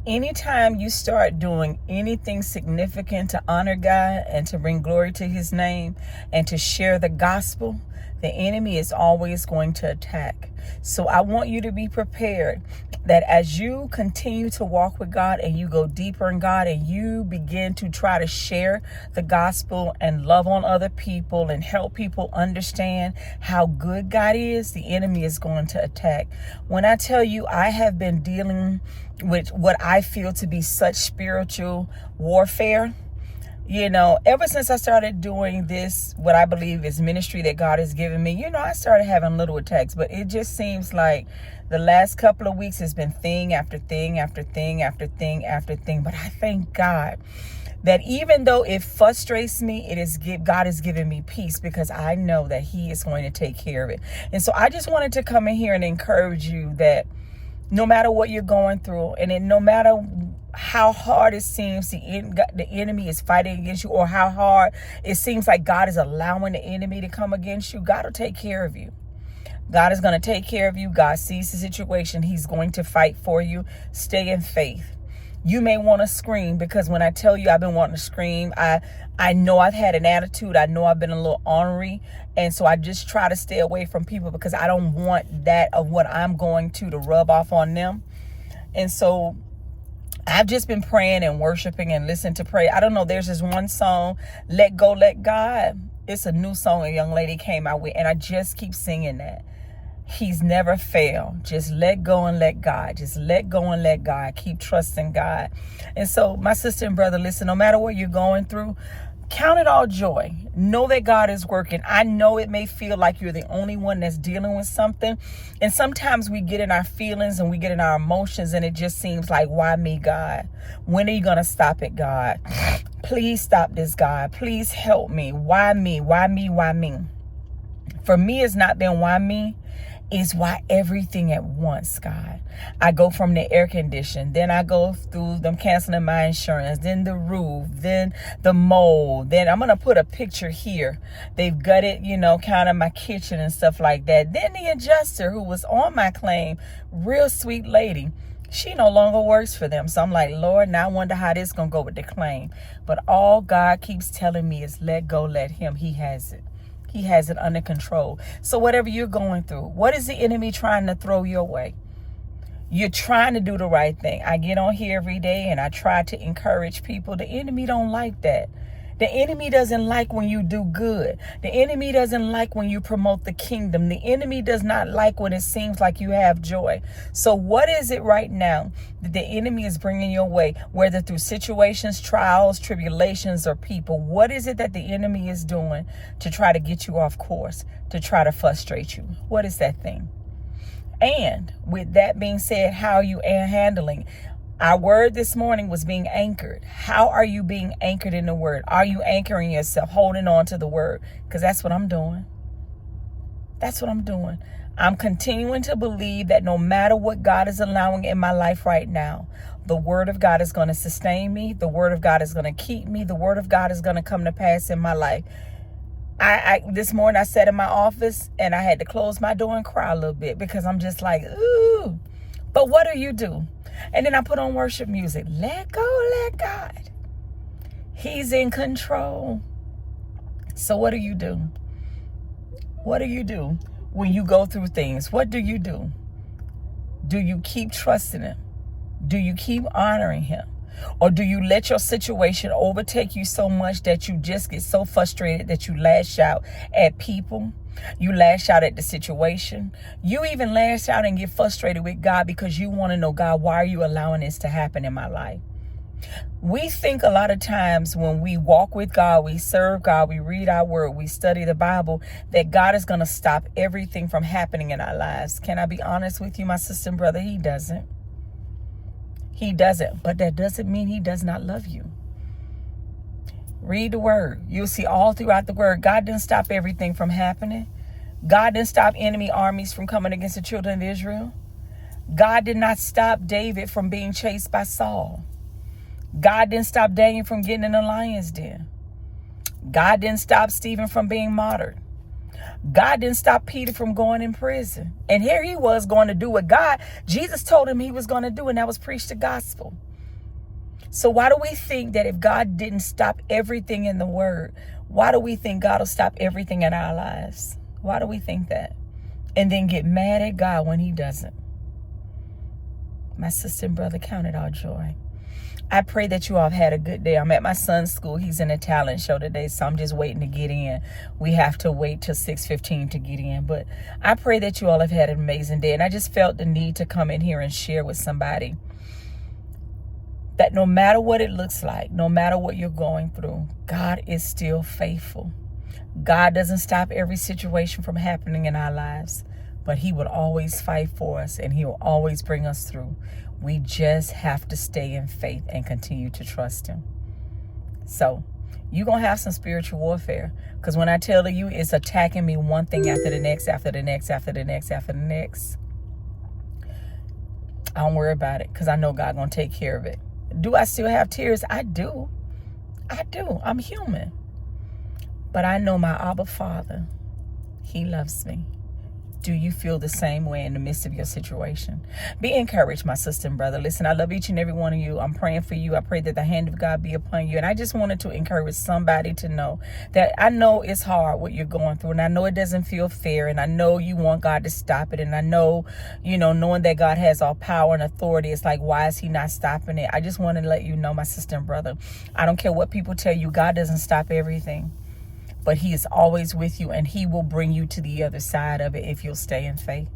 anytime you start doing anything significant to honor God and to bring glory to his name and to share the gospel, the enemy is always going to attack. So I want you to be prepared that as you continue to walk with God and you go deeper in God and you begin to try to share the gospel and love on other people and help people understand how good God is, the enemy is going to attack. When I tell you, I have been dealing with what I feel to be such spiritual warfare. Ever since I started doing this, what I believe is ministry that God has given me, I started having little attacks, but it just seems like the last couple of weeks has been thing after thing after thing after thing after thing. But I thank God that even though it frustrates me, God has given me peace because I know that he is going to take care of it. And so I just wanted to come in here and encourage you that no matter what you're going through, and no matter how hard it seems the enemy is fighting against you, or how hard it seems like God is allowing the enemy to come against you, God will take care of you. God is going to take care of you. God sees the situation. He's going to fight for you. Stay in faith. You may want to scream, because when I tell you I've been wanting to scream, I know I've had an attitude. I know I've been a little ornery. And so I just try to stay away from people because I don't want that of what I'm going to rub off on them. And so I've just been praying and worshiping and listening to pray. I don't know. There's this one song, Let Go, Let God. It's a new song a young lady came out with, and I just keep singing that. He's never failed. Just let go and let God. Just let go and let God. Keep trusting God. And so, my sister and brother, listen, no matter what you're going through, count it all joy. Know that God is working. I know it may feel like you're the only one that's dealing with something. And sometimes we get in our feelings and we get in our emotions, and it just seems like, why me, God? When are you going to stop it, God? Please stop this, God. Please help me. Why me? Why me? Why me? For me, it's not been why me. Is why everything at once, God. I go from the air condition, then I go through them canceling my insurance, then the roof, then the mold, then I'm going to put a picture here. They've gutted, kind of my kitchen and stuff like that. Then the adjuster who was on my claim, real sweet lady, she no longer works for them. So I'm like, Lord, now I wonder how this going to go with the claim. But all God keeps telling me is let go, let him. He has it. He has it under control. So whatever you're going through, what is the enemy trying to throw your way? You're trying to do the right thing. I get on here every day and I try to encourage people. The enemy don't like that. The enemy doesn't like when you do good. The enemy doesn't like when you promote the kingdom. The enemy does not like when it seems like you have joy. So what is it right now that the enemy is bringing your way, whether through situations, trials, tribulations, or people? What is it that the enemy is doing to try to get you off course, to try to frustrate you? What is that thing? And with that being said, how are you handling? Our word this morning was being anchored. How are you being anchored in the word? Are you anchoring yourself, holding on to the word? Because that's what I'm doing. That's what I'm doing. I'm continuing to believe that no matter what God is allowing in my life right now, the word of God is going to sustain me. The word of God is going to keep me. The word of God is going to come to pass in my life. This morning I sat in my office and I had to close my door and cry a little bit because I'm just like, ooh. But what do you do? And then I put on worship music. Let go, let God. He's in control. So what do you do? What do you do when you go through things? What do you do? Do you keep trusting him? Do you keep honoring him? Or do you let your situation overtake you so much that you just get so frustrated that you lash out at people? You lash out at the situation. You even lash out and get frustrated with God because you want to know, God, why are you allowing this to happen in my life? We think a lot of times when we walk with God, we serve God, we read our word, we study the Bible, that God is going to stop everything from happening in our lives. Can I be honest with you, my sister and brother? He doesn't. He doesn't. But that doesn't mean he does not love you. Read the word. You'll see all throughout the word, God didn't stop everything from happening. God didn't stop enemy armies from coming against the children of Israel. God did not stop David from being chased by Saul. God didn't stop Daniel from getting in the lion's den. God didn't stop Stephen from being martyred. God didn't stop Peter from going in prison. And here he was going to do what Jesus told him he was going to do, and that was preach the gospel. So why do we think that if God didn't stop everything in the word, why do we think God will stop everything in our lives? Why do we think that? And then get mad at God when he doesn't? My sister and brother, count it all joy. I pray that you all have had a good day. I'm at my son's school. He's in a talent show today, so I'm just waiting to get in. We have to wait till 6:15 to get in. But I pray that you all have had an amazing day. And I just felt the need to come in here and share with somebody that no matter what it looks like, no matter what you're going through, God is still faithful. God doesn't stop every situation from happening in our lives, but he will always fight for us and he will always bring us through. We just have to stay in faith and continue to trust him. So you're going to have some spiritual warfare, because when I tell you it's attacking me one thing after the next, after the next, after the next, after the next, I don't worry about it, because I know God going to take care of it. Do I still have tears? I do. I'm human. But I know my Abba Father, he loves me. Do you feel the same way in the midst of your situation? Be encouraged, my sister and brother. Listen, I love each and every one of you. I'm praying for you. I pray that the hand of God be upon you. And I just wanted to encourage somebody to know that I know it's hard what you're going through. And I know it doesn't feel fair. And I know you want God to stop it. And I know, knowing that God has all power and authority, it's like, why is he not stopping it? I just want to let you know, my sister and brother, I don't care what people tell you. God doesn't stop everything. But he is always with you, and he will bring you to the other side of it if you'll stay in faith.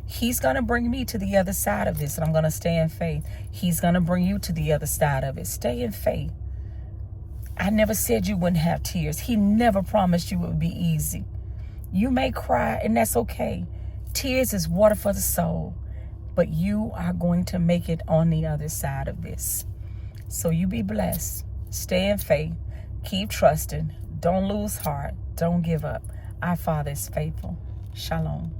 He's going to bring me to the other side of this, and I'm going to stay in faith. He's going to bring you to the other side of it. Stay in faith. I never said you wouldn't have tears. He never promised you it would be easy. You may cry, and that's okay. Tears is water for the soul, but you are going to make it on the other side of this. So you be blessed. Stay in faith. Keep trusting. Don't lose heart. Don't give up. Our Father is faithful. Shalom.